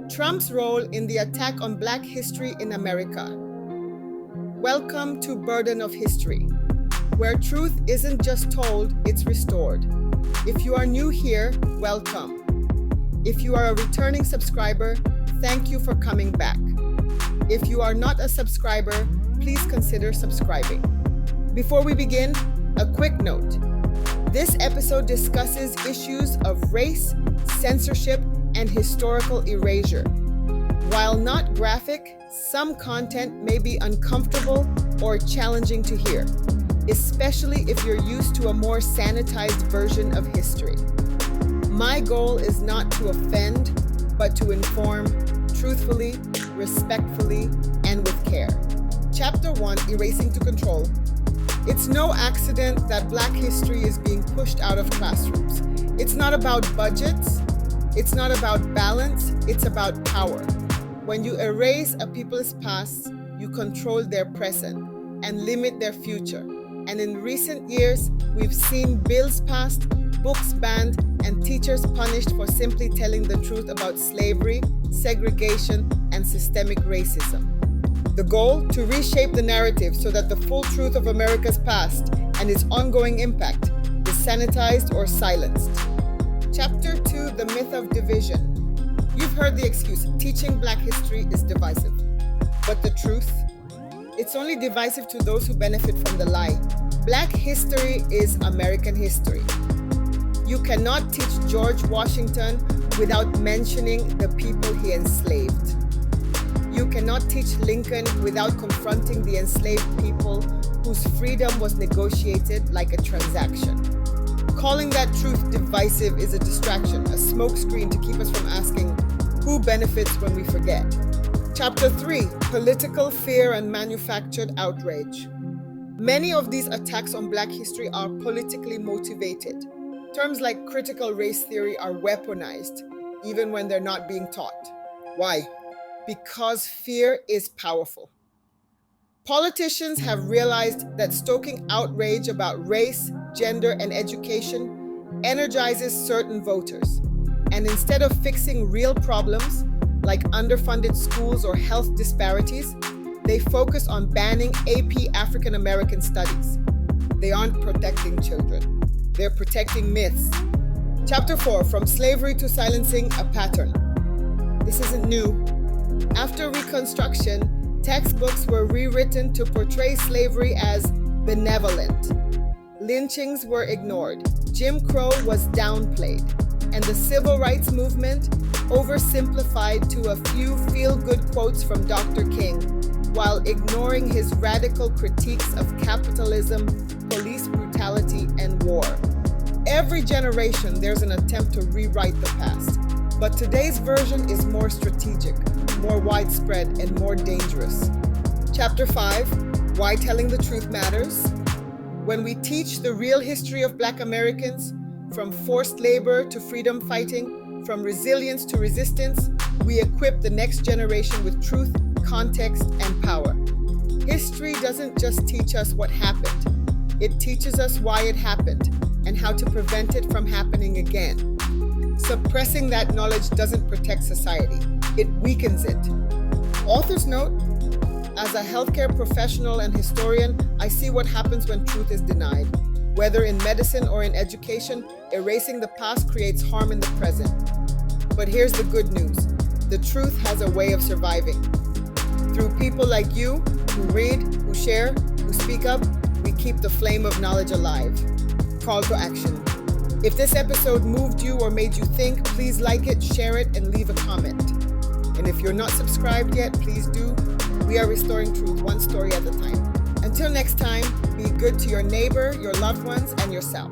Trump's role in the attack on Black history in America. Welcome to Burden of History, where truth isn't just told, it's restored. If you are new here, welcome. If you are a returning subscriber, thank you for coming back. If you are not a subscriber, please consider subscribing. Before we begin, a quick note. This episode discusses issues of race, censorship, and historical erasure. While not graphic, some content may be uncomfortable or challenging to hear, especially if you're used to a more sanitized version of history. My goal is not to offend, but to inform truthfully, respectfully, and with care. Chapter 1, Erasing to Control. It's no accident that Black history is being pushed out of classrooms. It's not about budgets. It's not about balance. It's about power. When you erase a people's past, you control their present and limit their future. And in recent years, we've seen bills passed, books banned, and teachers punished for simply telling the truth about slavery, segregation, and systemic racism. The goal? To reshape the narrative so that the full truth of America's past and its ongoing impact is sanitized or silenced. Chapter 2, The Myth of Division. You've heard the excuse, teaching Black history is divisive. But the truth? It's only divisive to those who benefit from the lie. Black history is American history. You cannot teach George Washington without mentioning the people he enslaved. You cannot teach Lincoln without confronting the enslaved people whose freedom was negotiated like a transaction. Calling that truth divisive is a distraction, a smokescreen to keep us from asking who benefits when we forget. Chapter 3, Political Fear and Manufactured Outrage. Many of these attacks on Black history are politically motivated. Terms like critical race theory are weaponized, even when they're not being taught. Why? Because fear is powerful. Politicians have realized that stoking outrage about race, gender, and education energizes certain voters. And instead of fixing real problems, like underfunded schools or health disparities, they focus on banning AP African American Studies. They aren't protecting children. They're protecting myths. Chapter 4, From Slavery to Silencing, a Pattern. This isn't new. After Reconstruction, textbooks were rewritten to portray slavery as benevolent. Lynchings were ignored. Jim Crow was downplayed. And the civil rights movement oversimplified to a few feel-good quotes from Dr. King, while ignoring his radical critiques of capitalism, police brutality, and war. Every generation, there's an attempt to rewrite the past. But today's version is more strategic, more widespread, and more dangerous. Chapter 5, Why Telling the Truth Matters. When we teach the real history of Black Americans, from forced labor to freedom fighting, from resilience to resistance, we equip the next generation with truth, context, and power. History doesn't just teach us what happened. It teaches us why it happened and how to prevent it from happening again. Suppressing that knowledge doesn't protect society. It weakens it. Author's note: as a healthcare professional and historian, I see what happens when truth is denied. Whether in medicine or in education, erasing the past creates harm in the present. But here's the good news. The truth has a way of surviving. Through people like you, who read, who share, who speak up, we keep the flame of knowledge alive. Call to action. If this episode moved you or made you think, please like it, share it, and leave a comment. And if you're not subscribed yet, please do. We are restoring truth one story at a time. Until next time, be good to your neighbor, your loved ones, and yourself.